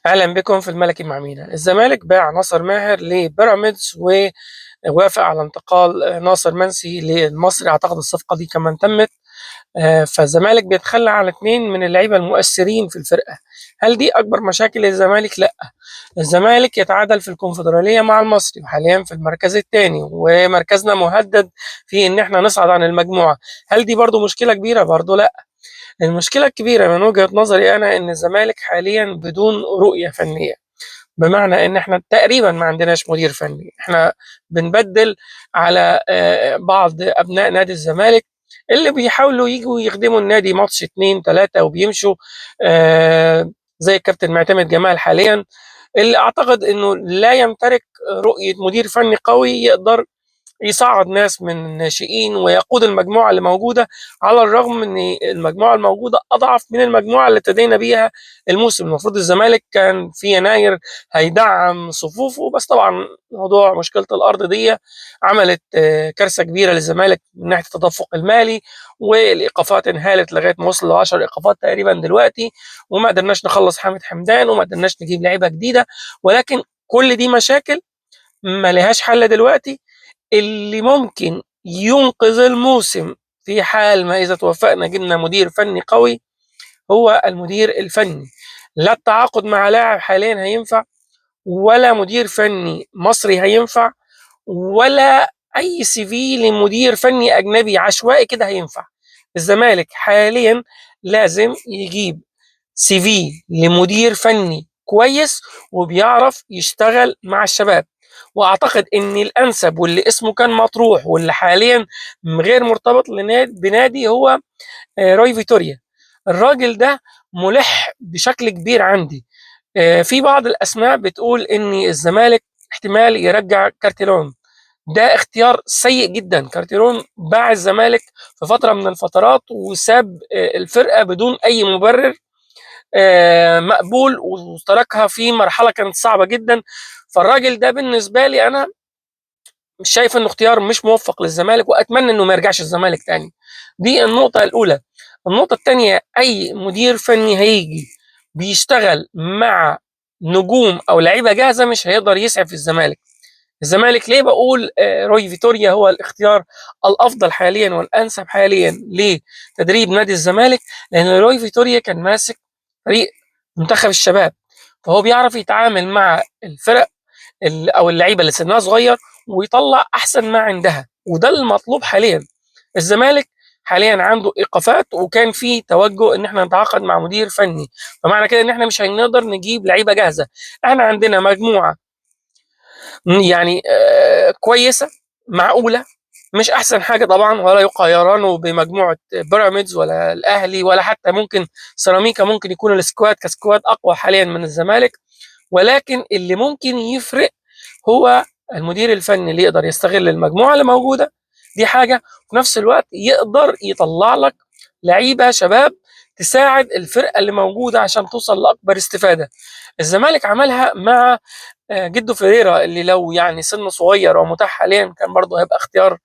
أهلا بكم في الملكي مع مينا. الزمالك باع ناصر ماهر لبيراميدز ووافق على انتقال ناصر منسي للمصري. أعتقد الصفقة دي كمان تمت. فالزمالك بيتخلى عن اتنين من اللعيبة المؤثرين في الفرقة. هل دي أكبر مشاكل الزمالك؟ لأ. الزمالك يتعادل في الكونفدرالية مع المصري وحاليا في المركز الثاني، ومركزنا مهدد في إن احنا نصعد عن المجموعة. هل دي برضو مشكلة كبيرة؟ برضو لأ. المشكلة الكبيرة من وجهة نظري أنا إن الزمالك حاليا بدون رؤية فنية، بمعنى إن إحنا تقريبا ما عندناش مدير فني. إحنا بنبدل على بعض أبناء نادي الزمالك اللي بيحاولوا يجوا يخدموا النادي ماتش اتنين تلاتة وبيمشوا، زي الكابتن معتمد جمال حاليا، اللي أعتقد إنه لا يمتلك رؤية مدير فني قوي يقدر يصعد ناس من الناشئين ويقود المجموعة اللي موجودة، على الرغم ان المجموعة الموجودة اضعف من المجموعة اللي ابتدينا بيها الموسم. المفروض الزمالك كان في يناير هيدعم صفوفه، بس طبعا موضوع مشكلة الارض دي عملت كارثة كبيرة للزمالك من ناحية التدفق المالي، والايقافات انهالت لغاية ما وصل ل 10 ايقافات تقريبا دلوقتي، وما قدرناش نخلص حامد حمدان وما قدرناش نجيب لعيبة جديدة. ولكن كل دي مشاكل ما لهاش حل دلوقتي. اللي ممكن ينقذ الموسم في حال ما إذا توفقنا جبنا مدير فني قوي هو المدير الفني. لا التعاقد مع لاعب حاليا هينفع، ولا مدير فني مصري هينفع، ولا أي سي في لمدير فني أجنبي عشوائي كده هينفع. الزمالك حاليا لازم يجيب سي في لمدير فني كويس وبيعرف يشتغل مع الشباب. واعتقد ان الانسب واللي اسمه كان مطروح واللي حاليا غير مرتبط بنادي هو روي فيتوريا. الراجل ده ملح بشكل كبير عندي. في بعض الاسماء بتقول ان الزمالك احتمال يرجع كارتيرون. ده اختيار سيء جدا. كارتيرون باع الزمالك في فتره من الفترات وساب الفرقه بدون اي مبرر مقبول، وتركها في مرحله كانت صعبه جدا. فالراجل ده بالنسبه لي انا مش شايف انه اختيار مش موفق للزمالك، واتمنى انه ما يرجعش الزمالك تاني. دي النقطه الاولى. النقطه الثانيه، اي مدير فني هيجي بيشتغل مع نجوم او لعيبه جاهزه مش هيقدر يسعى في الزمالك. الزمالك ليه بقول روي فيتوريا هو الاختيار الافضل حاليا والانسب حاليا لتدريب نادي الزمالك؟ لان روي فيتوريا كان ماسك فريق منتخب الشباب، فهو بيعرف يتعامل مع الفرق او اللعيبه اللي سنها صغير ويطلع احسن ما عندها، وده المطلوب حاليا. الزمالك حاليا عنده ايقافات، وكان في توجه ان احنا نتعاقد مع مدير فني، فمعنى كده ان احنا مش هنقدر نجيب لعيبه جاهزه. احنا عندنا مجموعه يعني كويسه معقوله، مش احسن حاجه طبعا، ولا يقارنوا بمجموعه بيراميدز ولا الاهلي، ولا حتى ممكن سيراميكا ممكن يكون السكواد كسكواد اقوى حاليا من الزمالك. ولكن اللي ممكن يفرق هو المدير الفني اللي يقدر يستغل المجموعه اللي موجوده، دي حاجه. وفي نفس الوقت يقدر يطلع لك لعيبه شباب تساعد الفرقه اللي موجوده عشان توصل لاكبر استفاده. الزمالك عملها مع جدو فيريرا، اللي لو يعني سنه صغير ومتاح حاليا كان برضه هيبقى اختيار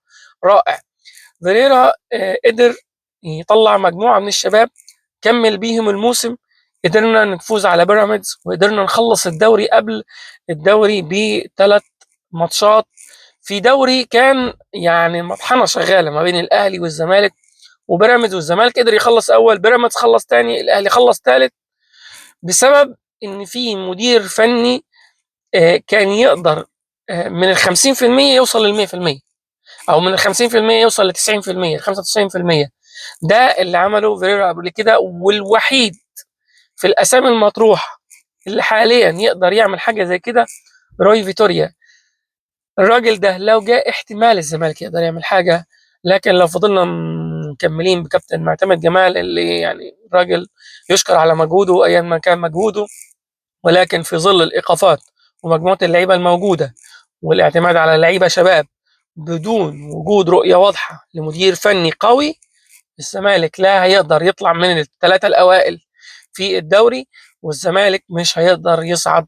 رائع. فيريرا قدر يطلع مجموعه من الشباب كمل بيهم الموسم. قدرنا نفوز على بيراميدز وقدرنا نخلص الدوري قبل الدوري بثلاث ماتشات، في دوري كان يعني مطحنه شغاله ما بين الاهلي والزمالك وبيراميدز. والزمالك قدر يخلص اول، بيراميدز خلص تاني، الاهلي خلص تالت، بسبب ان في مدير فني كان يقدر من ال 50% يوصل لل 100%، او من ال 50% يوصل ل 90% ل 95%. ده اللي عمله فيريرا قبل كده، والوحيد في الاسامي المطروحه اللي حاليا يقدر يعمل حاجه زي كده روي فيتوريا. الراجل ده لو جاء احتمال الزمالك يقدر يعمل حاجه، لكن لو فضلنا مكملين بكابتن معتمد جمال اللي يعني راجل يشكر على مجهوده ايا ما كان مجهوده، ولكن في ظل الايقافات ومجموعه اللعيبه الموجوده والاعتماد على لعيبه شباب بدون وجود رؤيه واضحه لمدير فني قوي، الزمالك لا هيقدر يطلع من الثلاثه الاوائل في الدوري، والزمالك مش هيقدر يصعد.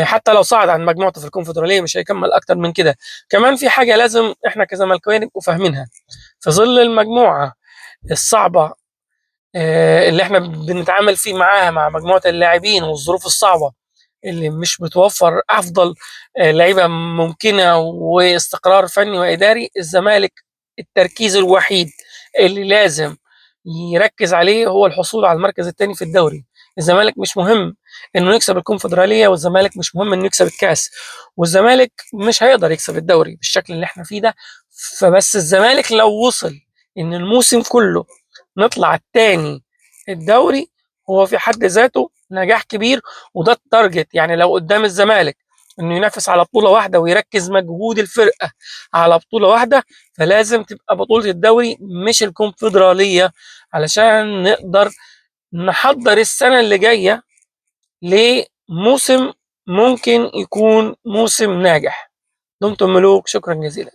حتى لو صعد عن مجموعته في الكونفدراليه مش هيكمل اكتر من كده. كمان في حاجه لازم احنا كزملكاويه نبقوا فاهمينها. في ظل المجموعه الصعبه اللي احنا بنتعامل فيه معاها مع مجموعه اللاعبين والظروف الصعبه اللي مش بتوفر افضل لعيبه ممكنه واستقرار فني واداري، الزمالك التركيز الوحيد اللي لازم يركز عليه هو الحصول على المركز الثاني في الدوري. الزمالك مش مهم انه يكسب الكونفدراليه، والزمالك مش مهم انه يكسب الكاس، والزمالك مش هيقدر يكسب الدوري بالشكل اللي احنا فيه ده. فبس الزمالك لو وصل ان الموسم كله نطلع الثاني الدوري، هو في حد ذاته نجاح كبير، وده التارجت. يعني لو قدام الزمالك انه ينافس على بطولة واحدة ويركز مجهود الفرقة على بطولة واحدة، فلازم تبقى بطولة الدوري مش الكونفدرالية، علشان نقدر نحضر السنة اللي جاية لموسم ممكن يكون موسم ناجح. دمتم ملوك، شكرا جزيلا.